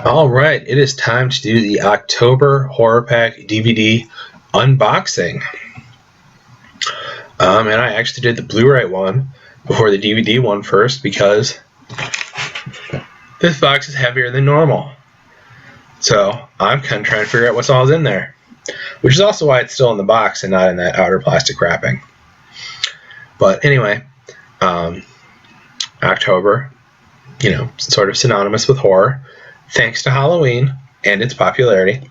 Alright, it is time to do the October Horror Pack DVD unboxing. And I actually did the Blu-ray one before the DVD one first because this box is heavier than normal. So I'm kind of trying to figure out what's all in there, which is also why it's still in the box and not in that outer plastic wrapping. But anyway, October, sort of synonymous with horror, thanks to Halloween and its popularity.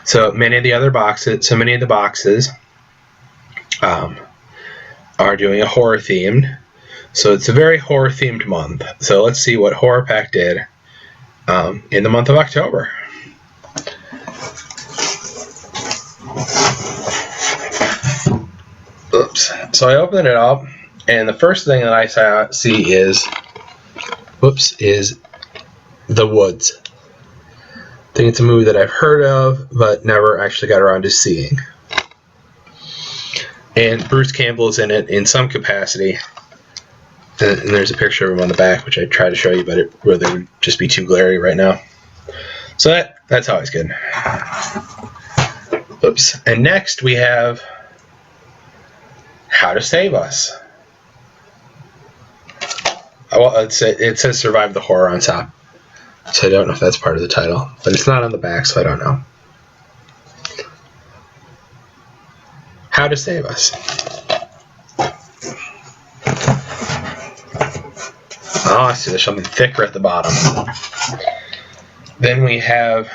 So many of the boxes are doing a horror themed. So it's a very horror themed month. So let's see what Horror Pack did in the month of October. Oops. So I opened it up, and the first thing that I see is The Woods. I think it's a movie that I've heard of, but never actually got around to seeing. And Bruce Campbell is in it in some capacity. And there's a picture of him on the back, which I tried to show you, but it really would just be too glary right now. So that's always good. Oops. And next we have How to Save Us. Well, it says Survive the Horror on top. So I don't know if that's part of the title. But it's not on the back, so I don't know. How to Save Us. Oh, I see there's something thicker at the bottom. Then we have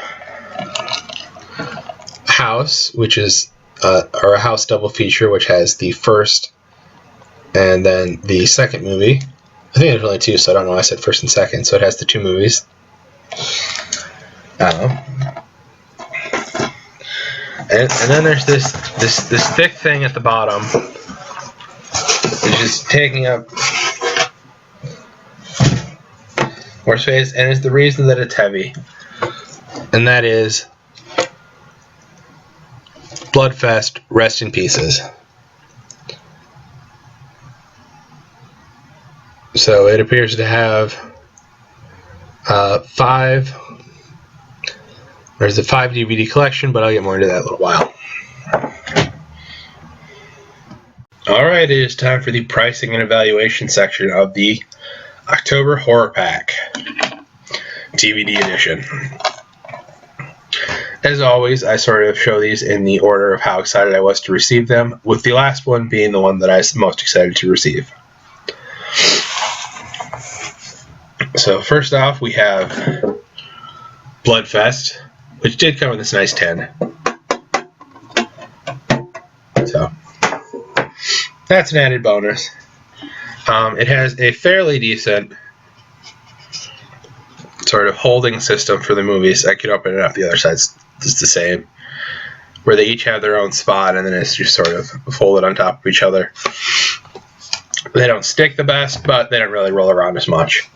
House, which is or a House double feature, which has the first and then the second movie. I think there's only two, so I don't know why I said first and second. So it has the two movies. I don't know. And then there's this thick thing at the bottom, which is taking up more space, and it's the reason that it's heavy, and that is Bloodfest, Rest in Pieces. So it appears to have there's a 5 DVD collection, but I'll get more into that in a little while. Alright, it is time for the pricing and evaluation section of the October Horror Pack DVD edition. As always, I sort of show these in the order of how excited I was to receive them, with the last one being the one that I was most excited to receive. So first off, we have Bloodfest, which did come with this nice tin. So that's an added bonus. It has a fairly decent sort of holding system for the movies. I could open it up, the other side's just the same, where they each have their own spot, and then it's just sort of folded on top of each other. They don't stick the best, but they don't really roll around as much.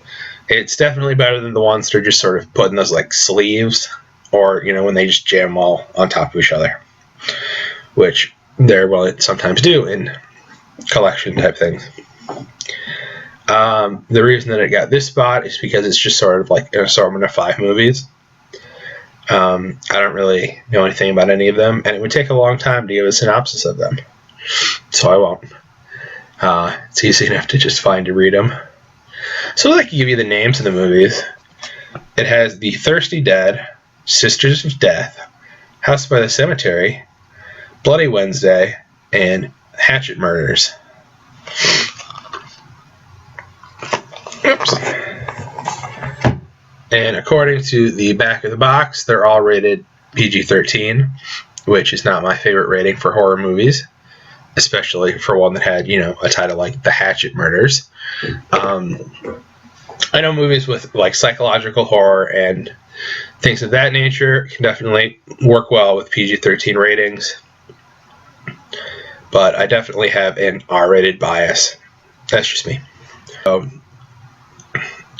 It's definitely better than the ones that are just sort of put in those like sleeves, or when they just jam them all on top of each other, which they're willing to sometimes do in collection type things. The reason that it got this spot is because it's just sort of like an assortment of 5 movies. I don't really know anything about any of them, and it would take a long time to give a synopsis of them, so I won't. It's easy enough to just find to read them. So I can give you the names of the movies. It has The Thirsty Dead, Sisters of Death, House by the Cemetery, Bloody Wednesday, and Hatchet Murders. Oops. And according to the back of the box, they're all rated PG-13, which is not my favorite rating for horror movies, especially for one that had, a title like The Hatchet Murders. I know movies with like psychological horror and things of that nature can definitely work well with PG-13 ratings, but I definitely have an R-rated bias. That's just me.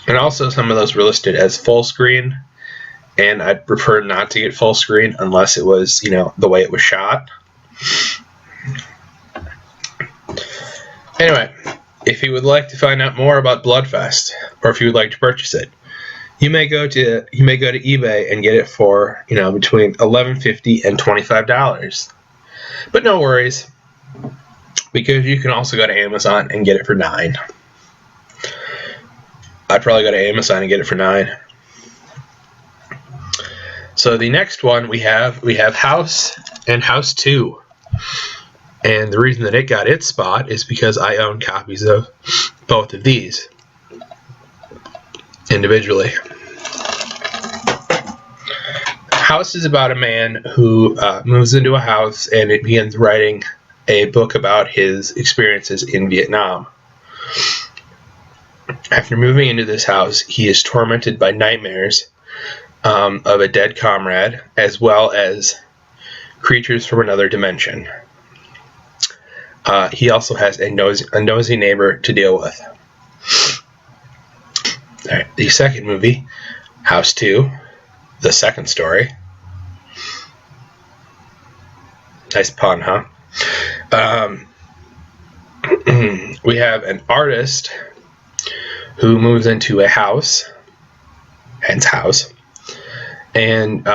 And also some of those were listed as full screen, and I'd prefer not to get full screen unless it was, the way it was shot. Anyway, if you would like to find out more about Bloodfest, or if you would like to purchase it, You may go to eBay and get it for between $11.50 and $25, but no worries, because you can also go to Amazon and get it for $9. I'd probably go to Amazon and get it for $9. So the next one we have House and House 2. And the reason that it got its spot is because I own copies of both of these individually. House is about a man who moves into a house and it begins writing a book about his experiences in Vietnam. After moving into this house, he is tormented by nightmares of a dead comrade, as well as creatures from another dimension. He also has a nosy neighbor to deal with. All right, the second movie, House 2, the second story. Nice pun, huh? We have an artist who moves into a house, hence House, and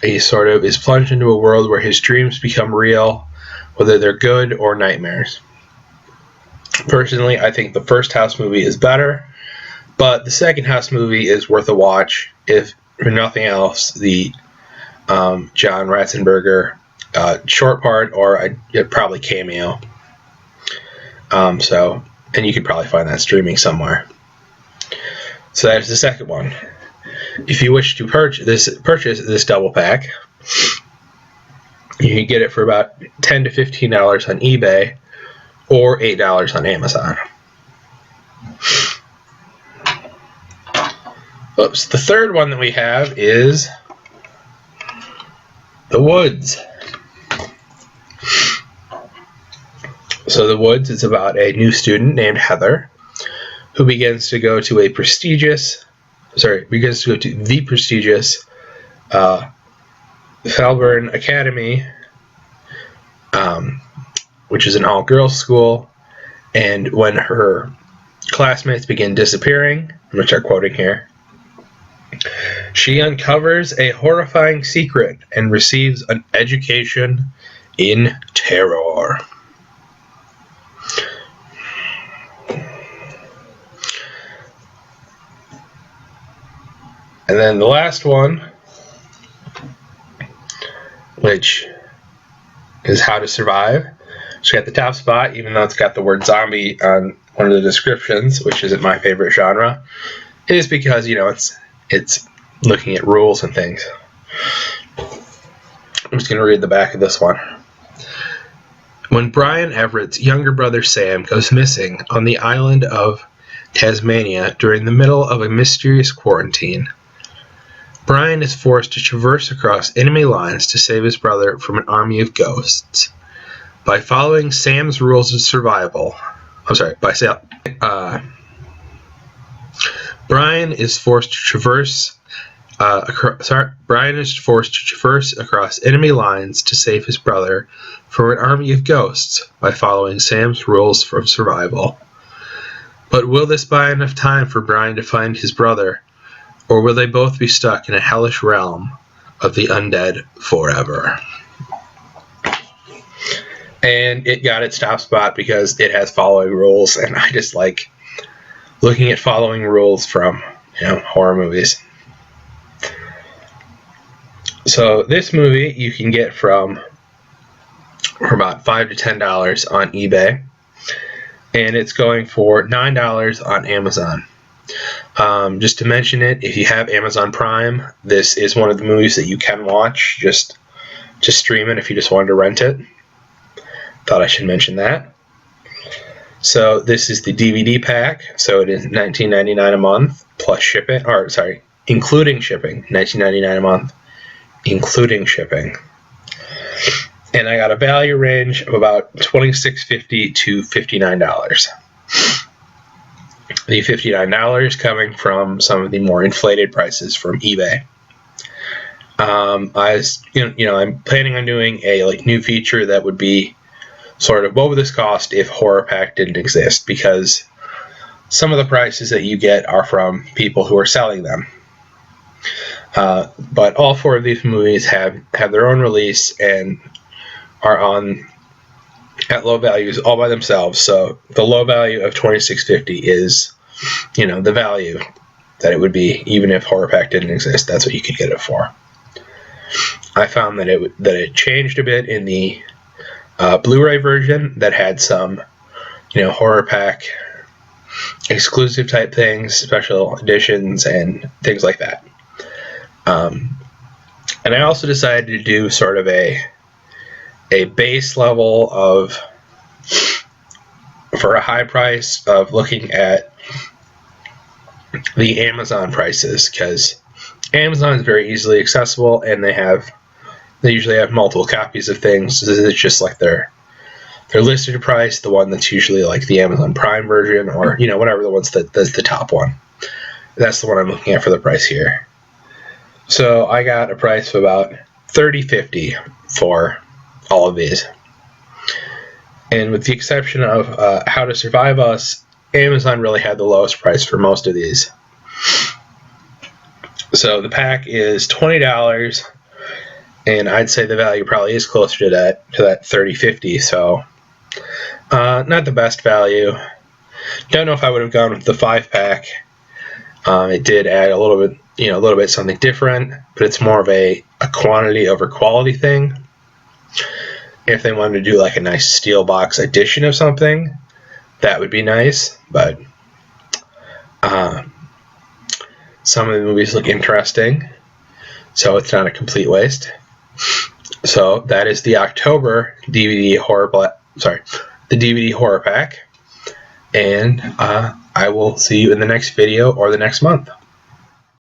he sort of is plunged into a world where his dreams become real, whether they're good or nightmares. Personally, I think the first House movie is better, but the second House movie is worth a watch, if for nothing else, the John Ratzenberger short part, or probably cameo. And you could probably find that streaming somewhere. So that's the second one. If you wish to purchase this double pack, you can get it for about $10 to $15 on eBay or $8 on Amazon. Oops. The third one that we have is The Woods. So The Woods is about a new student named Heather who begins to go to the prestigious Falburn Academy, which is an all-girls school, and when her classmates begin disappearing, which I'm quoting here, she uncovers a horrifying secret and receives an education in terror. And then the last one, which is How to Survive. It's got the top spot, even though it's got the word zombie on one of the descriptions, which isn't my favorite genre. It is because, it's looking at rules and things. I'm just going to read the back of this one. When Brian Everett's younger brother Sam goes missing on the island of Tasmania during the middle of a mysterious quarantine, Brian is forced to traverse across enemy lines to save his brother from an army of ghosts. By following Sam's rules of survival, Brian is forced to traverse across enemy lines to save his brother from an army of ghosts by following Sam's rules of survival. But will this buy enough time for Brian to find his brother, or will they both be stuck in a hellish realm of the undead forever? And it got its top spot because it has following rules, and I just like looking at following rules from horror movies. So this movie you can get for about $5 to $10 on eBay, and it's going for $9 on Amazon. Just to mention it, if you have Amazon Prime, this is one of the movies that you can watch. Just stream it if you just wanted to rent it. Thought I should mention that. So this is the DVD pack. So it is $19.99 a month plus shipping, including shipping. $19.99 a month, including shipping. And I got a value range of about $26.50 to $59. The $59 coming from some of the more inflated prices from eBay. I'm planning on doing a new feature that would be sort of what would this cost if Horror Pack didn't exist, because some of the prices that you get are from people who are selling them. But all 4 of these movies have their own release and are on at low values all by themselves. So the low value of $26.50 is, the value that it would be even if Horror Pack didn't exist. That's what you could get it for. I found that it changed a bit in the Blu-ray version that had some, Horror Pack exclusive type things, special editions, and things like that. And I also decided to do sort of a base level for a high price of looking at the Amazon prices, because Amazon is very easily accessible, and they usually have multiple copies of things. This is just like their listed price, the one that's usually like the Amazon Prime version, or whatever the one's that's the top one. That's the one I'm looking at for the price here. So I got a price of about $30.50 for all of these. And with the exception of How to Survive Us, Amazon really had the lowest price for most of these. So the pack is $20, and I'd say the value probably is closer to that $30.50. So not the best value. Don't know if I would have gone with the 5-pack. It did add a little bit something different, but it's more of a quantity over quality thing. If they wanted to do like a nice steel box edition of something, that would be nice, but some of the movies look interesting, so it's not a complete waste. So that is the October DVD the DVD Horror Pack, and I will see you in the next video or the next month.